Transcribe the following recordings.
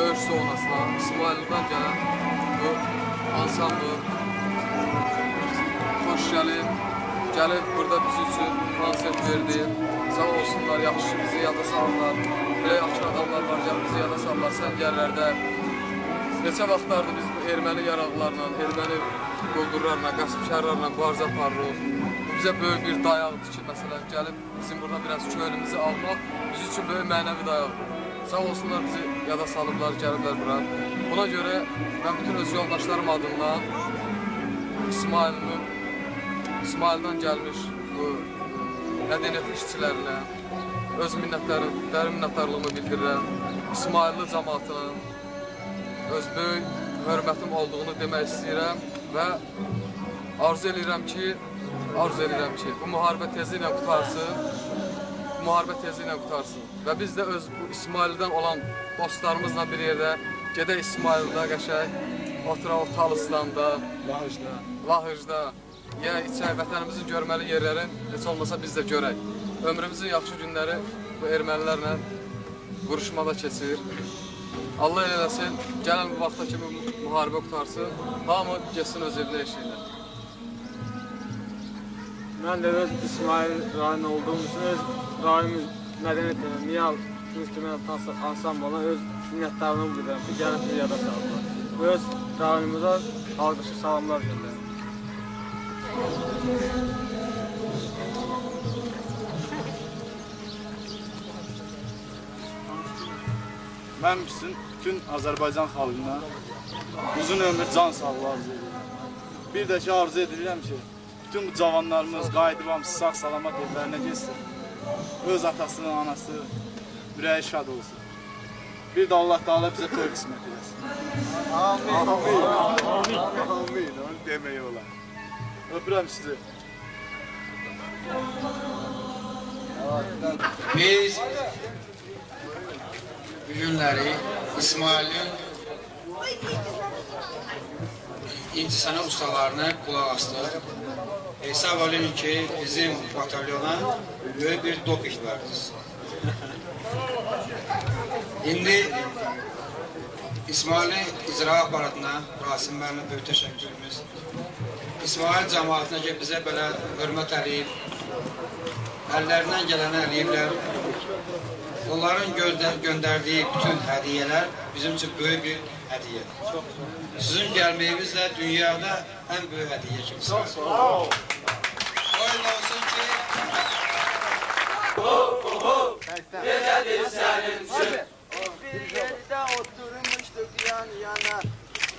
döyüş zonasına İsmail'den gelen bu ansambl hoş gelip burada biz için konsert verdi. Sağ olsunlar, yaxşı bizi yada salırlar. Belə yaxşı adamlar var, bizi yada salırlar səngərlərdə. Neçə vaxtlardır biz bu erməni yaralılarla, erməni quldurlarla, qəsbkarlarla mübarizə aparırıq. Bu bizə böyük bir dayaqdır ki, məsələn, gəlib bizim burada biraz köylümüzü almaq biz üçün böyük mənəvi dayaqdır. Sağ olsunlar, bizi yada salıblar, gəliblər bura. Buna görə mən bütün öz yoldaşlarım adından İsmail'dan gəlmiş bu mədəniyyət işçilərinə öz dərin minnətdarlığımı bildirirəm. İsmailli cəmaatının öz böyük hörmətim olduğunu demək istəyirəm və arzu edirəm ki, bu müharibə tezliklə qutarsın. Və biz də öz bu İsmail'dən olan dostlarımızla bir yerdə gedək İsmail'da qəşəng oturaq Talısında, Lahıcda, içək vətənimizin görməli yerlərin heç olmasa biz də görək. Ömrümüzün yaxşı günləri bu ermənilərlə vuruşmada keçir. Allah eləsin, gələn bu vaxtda ki bu müharibə qutarsın, hamı geçsin öz evinə eşiyinə. Mən də öz İsmail rayonu olduğum üçün öz rayonun mədəniyyətini, Miyal instrument ansamblına öz minnətdarlığımı bildirirəm ki, gəlib bir yada salırlar. Bu öz rayonumuza halqışı salamlar göndərir. Mən bütün Azərbaycan xalqına uzun ömür, can sağlığı arzu edirəm. Bir də ki, arzu edirəm ki, bütün bu cavanlarımız qayıdıb hamısı sağ-salamat evlərinə geçsin. Öz atasının, anası ürəyi şad olsun. Bir də Allah Teala bizə toy qismət eləsin. Amin. Onu deməyə olar. Öpürəm sizi. Biz bu günləri İsmail'in incəsənət ustalarına qulaq astıq. Hesab olun ki, bizim batalyona böyük bir doping verdiniz. İndi İsmail'in icra aparatına, Rasim bəyimə böyük təşəkkürümüz. İsmail cəmaatına ki, bizə belə hörmət eləyib, əllərindən gələni eləyiblər. Onların göndərdiyi bütün hədiyyələr bizim üçün böyük bir hədiyyədir. Sizin gəlməyinizlə dünyada ən böyük hədiyyə kimi sayılır. Oyun olsun ki... Necədir sənin üçün? Bir yerdə oturmuşduq yan yana,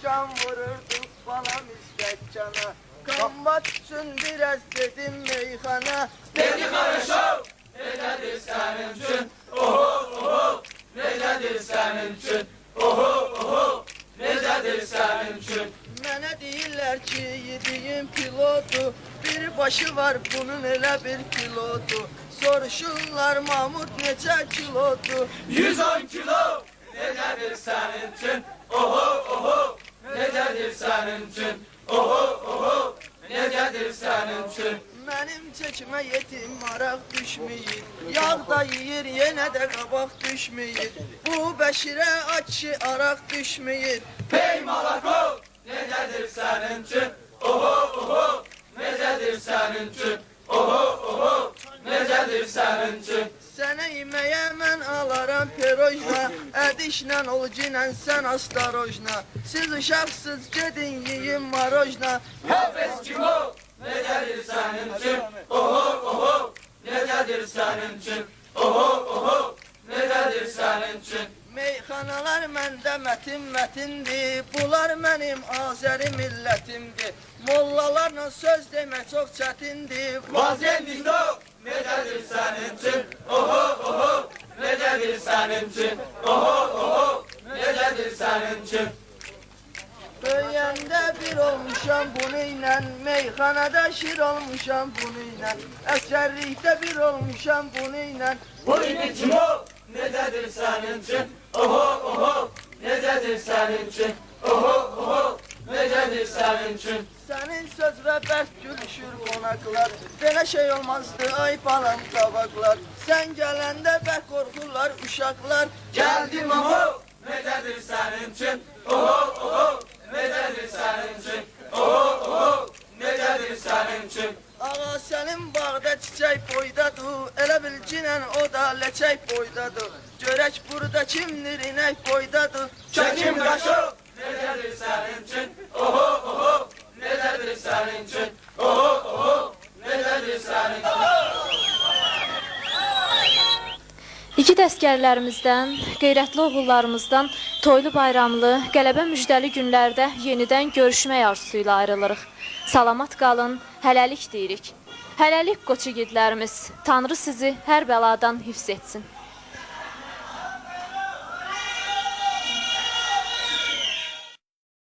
can vururduk bana müstəccana. Qambat üçün biraz dedim meyxana. Dedi qarışov, necədir sənin üçün? Oho, necədir sənin üçün? Oho, necədir sənin üçün? Mənə deyirlər ki, yediyim pilotu, bir başı var bunun elə bir pilotu. Soruşurlar Mahmud neçə kilotu? 110 kilo, necədir sənin üçün? Oho, necədir sənin üçün? Oho, necədir sənin üçün? Mənim çəkmə yetim maraq düşməyir, yağ da yiyir, yenə də qabaq düşməyir. Bu Bəşirə açı araq düşməyir. Hey Malakov, necədir sənin üçün? Oho, necədir sənin üçün? Oho, necədir sənin üçün? Sənə yeməyə mən alaram pirojna, ədişlə olcinən sən astarojna. Siz uşaqsız gedin yiyin marojna. Hafez Kimov, necədir sənin üçün? Oho, necədir sənin üçün? Oho, necədir sənin üçün? Meyxanalar məndə mətindir, bunlar mənim Azəri millətimdir. Mollalarla söz demək çox çətindir. Vaziyendikdov, necədir sənin üçün? Oho, necədir sənin üçün? Oho, necədir sənin üçün? Böyüyəndə bir olmuşam bunu ilə, meyxanada şir olmuşam bunu ilə, əsgərlikdə bir olmuşam bunu ilə. Vladimir Kimov, necədir sənin üçün? Oho, necədir sənin üçün? Oho, necədir sənin üçün? Sənin söz və bərk gülüşür qonaqlar, belə şey olmazdı ay balam qabaqlar. Sən gələndə bərk qorxurlar uşaqlar. Gəldim Mahmud, necədir sənin üçün? Oho, oho, necədir sənin üçün? Oho, oho, necədir sənin üçün? Ağa sənin bağda çiçək boydadır, elə bil cinən o da ləçək boydadır. Görək burada kimdir, inək boydadır. Çəkim qaşı, necədir sənin üçün? Oho, oho, necədir sənin üçün? Oho, oho, necədir sənin üçün? İgid əsgərlərimizdən, qeyrətli oğullarımızdan toylu bayramlı, qələbə müjdəli günlərdə yenidən görüşmək arzusuyla ayrılırıq. Salamat qalın, hələlik deyirik. Hələlik qoç igidlərimiz, Tanrı sizi hər bəladan hifz etsin.